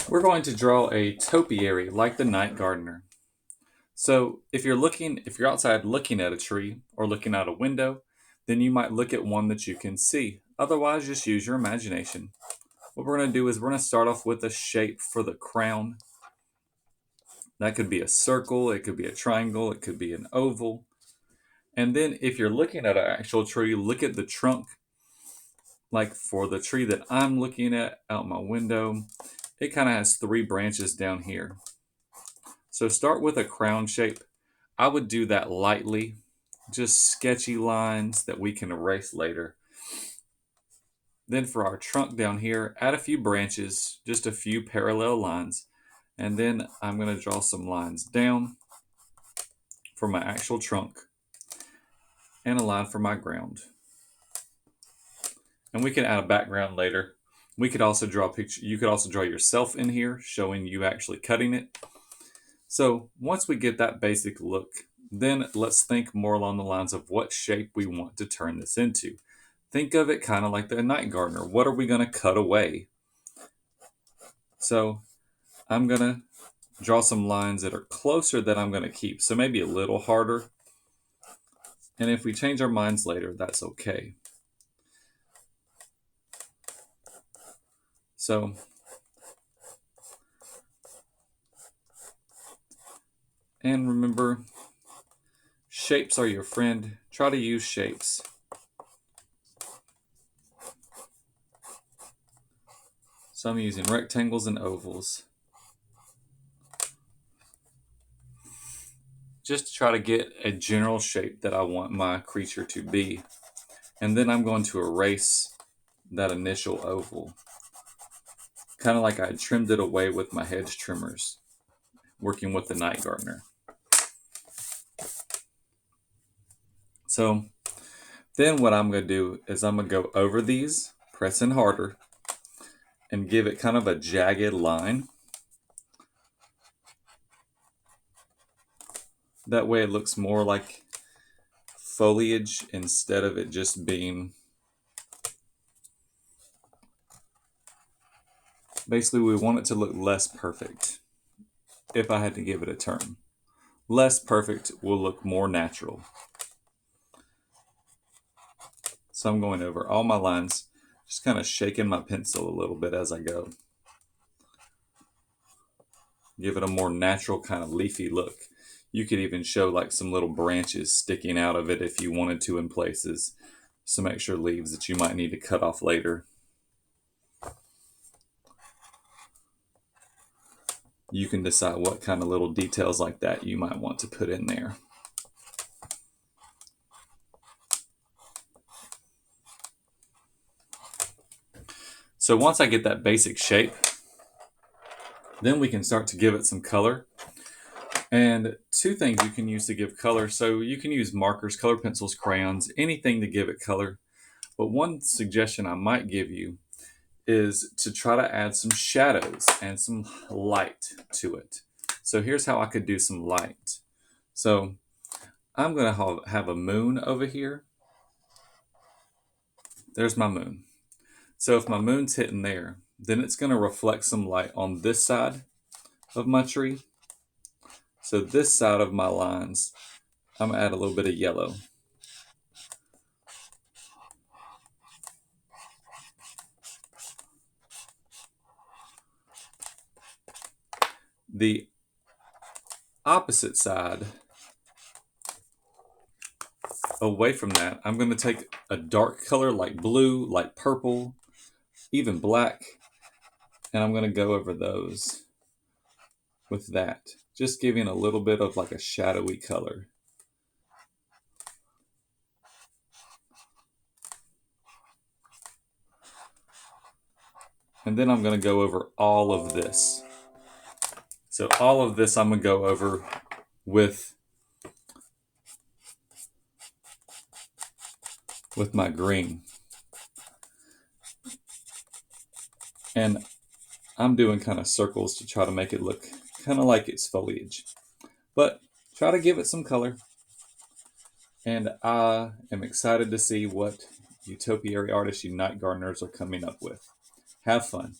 We're going to draw a topiary like the night gardener. So if you're outside looking at a tree or looking out a window, then you might look at one that you can see. Otherwise, just use your imagination. What we're going to do is we're going to start off with a shape for the crown. That could be a circle, it could be a triangle, it could be an oval. And then if you're looking at an actual tree, look at the trunk. Like for the tree that I'm looking at out my window, it kind of has three branches down here. So start with a crown shape. I would do that lightly, just sketchy lines that we can erase later. Then for our trunk down here, add a few branches, just a few parallel lines. And then I'm going to draw some lines down for my actual trunk and a line for my ground. And we can add a background later. We could also draw a picture. You could also draw yourself in here, showing you actually cutting it. So once we get that basic look, then let's think more along the lines of what shape we want to turn this into. Think of it kind of like the night gardener. What are we going to cut away? So I'm going to draw some lines that are closer that I'm going to keep. So maybe a little harder. And if we change our minds later, that's okay. So and remember, shapes are your friend. Try to use shapes. So I'm using rectangles and ovals. Just to try to get a general shape that I want my creature to be. And then I'm going to erase that initial oval. Kind of like I trimmed it away with my hedge trimmers, working with the night gardener. So then what I'm going to do is I'm going to go over these, pressing harder, and give it kind of a jagged line. That way it looks more like foliage instead of it just being... Basically, we want it to look less perfect, if I had to give it a term. Less perfect will look more natural. So I'm going over all my lines, just kind of shaking my pencil a little bit as I go. Give it a more natural kind of leafy look. You could even show like some little branches sticking out of it if you wanted to in places. Some extra leaves that you might need to cut off later. You can decide what kind of little details like that you might want to put in there. So once I get that basic shape, then we can start to give it some color. And two things you can use to give color. So you can use markers, color pencils, crayons, anything to give it color. But one suggestion I might give you is to try to add some shadows and some light to it. So here's how I could do some light. So I'm going to have a moon over here. There's my moon. So if my moon's hitting there, then it's going to reflect some light on this side of my tree. So this side of my lines, I'm going to add a little bit of yellow. The opposite side, away from that, I'm going to take a dark color like blue, like purple, even black, and I'm going to go over those with that, just giving a little bit of like a shadowy color. And then I'm going to go over all of this. So all of this I'm going to go over with my green. And I'm doing kind of circles to try to make it look kind of like it's foliage. But try to give it some color. And I am excited to see what you topiary artists, you night gardeners are coming up with. Have fun.